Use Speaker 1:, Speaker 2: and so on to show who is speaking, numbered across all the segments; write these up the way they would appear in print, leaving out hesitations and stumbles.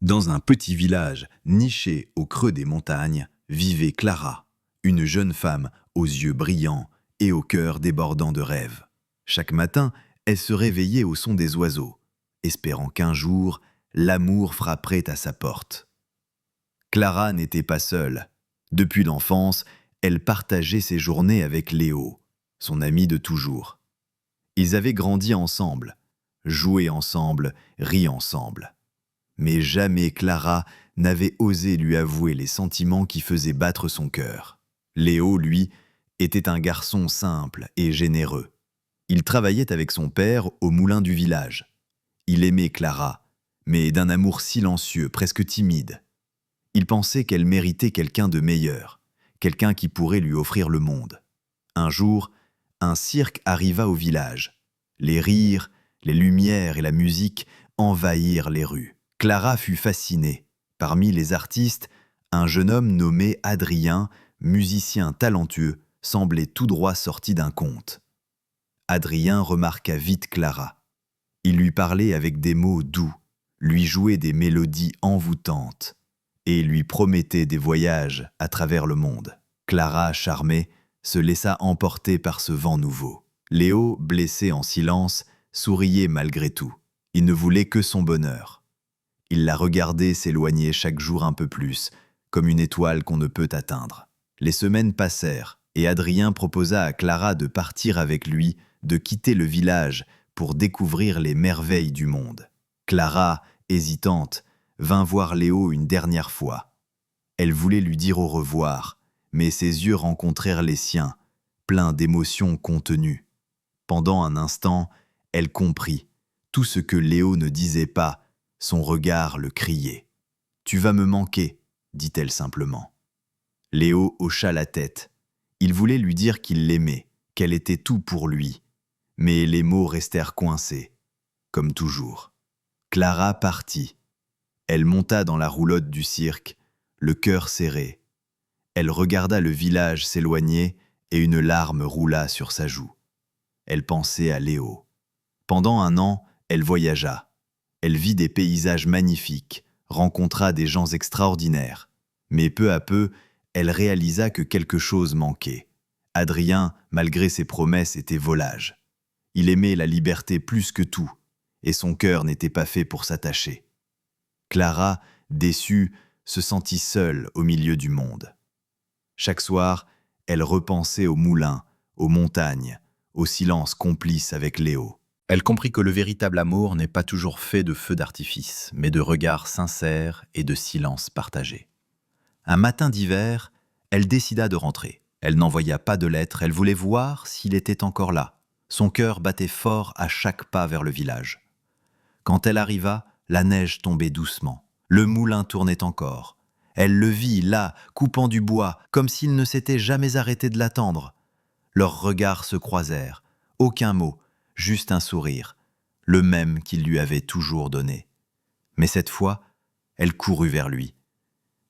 Speaker 1: Dans un petit village niché au creux des montagnes, vivait Clara, une jeune femme aux yeux brillants et au cœur débordant de rêves. Chaque matin, elle se réveillait au son des oiseaux, espérant qu'un jour, l'amour frapperait à sa porte. Clara n'était pas seule. Depuis l'enfance, elle partageait ses journées avec Léo, son ami de toujours. Ils avaient grandi ensemble, joué ensemble, ri ensemble. Mais jamais Clara n'avait osé lui avouer les sentiments qui faisaient battre son cœur. Léo, lui, était un garçon simple et généreux. Il travaillait avec son père au moulin du village. Il aimait Clara, mais d'un amour silencieux, presque timide. Il pensait qu'elle méritait quelqu'un de meilleur, quelqu'un qui pourrait lui offrir le monde. Un jour, un cirque arriva au village. Les rires, les lumières et la musique envahirent les rues. Clara fut fascinée. Parmi les artistes, un jeune homme nommé Adrien, musicien talentueux, semblait tout droit sorti d'un conte. Adrien remarqua vite Clara. Il lui parlait avec des mots doux, lui jouait des mélodies envoûtantes et lui promettait des voyages à travers le monde. Clara, charmée, se laissa emporter par ce vent nouveau. Léo, blessé en silence, souriait malgré tout. Il ne voulait que son bonheur. Il la regardait s'éloigner chaque jour un peu plus, comme une étoile qu'on ne peut atteindre. Les semaines passèrent, et Adrien proposa à Clara de partir avec lui, de quitter le village pour découvrir les merveilles du monde. Clara, hésitante, vint voir Léo une dernière fois. Elle voulait lui dire au revoir, mais ses yeux rencontrèrent les siens, pleins d'émotions contenues. Pendant un instant, elle comprit tout ce que Léo ne disait pas. Son regard le criait. « Tu vas me manquer », dit-elle simplement. Léo hocha la tête. Il voulait lui dire qu'il l'aimait, qu'elle était tout pour lui. Mais les mots restèrent coincés, comme toujours. Clara partit. Elle monta dans la roulotte du cirque, le cœur serré. Elle regarda le village s'éloigner et une larme roula sur sa joue. Elle pensait à Léo. Pendant un an, elle voyagea. Elle vit des paysages magnifiques, rencontra des gens extraordinaires. Mais peu à peu, elle réalisa que quelque chose manquait. Adrien, malgré ses promesses, était volage. Il aimait la liberté plus que tout, et son cœur n'était pas fait pour s'attacher. Clara, déçue, se sentit seule au milieu du monde. Chaque soir, elle repensait au moulin, aux montagnes, au silence complice avec Léo. Elle comprit que le véritable amour n'est pas toujours fait de feux d'artifice, mais de regards sincères et de silences partagés. Un matin d'hiver, elle décida de rentrer. Elle n'envoya pas de lettre, elle voulait voir s'il était encore là. Son cœur battait fort à chaque pas vers le village. Quand elle arriva, la neige tombait doucement. Le moulin tournait encore. Elle le vit là, coupant du bois, comme s'il ne s'était jamais arrêté de l'attendre. Leurs regards se croisèrent. Aucun mot. Juste un sourire, le même qu'il lui avait toujours donné. Mais cette fois, elle courut vers lui.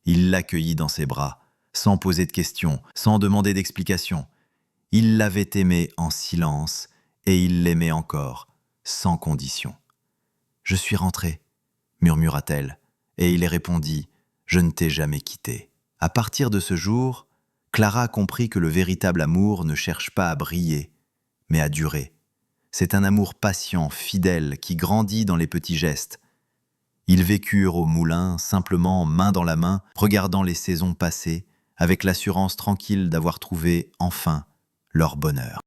Speaker 1: Il l'accueillit dans ses bras, sans poser de questions, sans demander d'explications. Il l'avait aimée en silence, et il l'aimait encore, sans condition. « Je suis rentrée », murmura-t-elle, et il répondit « Je ne t'ai jamais quitté ». À partir de ce jour, Clara comprit que le véritable amour ne cherche pas à briller, mais à durer. C'est un amour patient, fidèle, qui grandit dans les petits gestes. Ils vécurent au moulin, simplement main dans la main, regardant les saisons passer, avec l'assurance tranquille d'avoir trouvé, enfin, leur bonheur.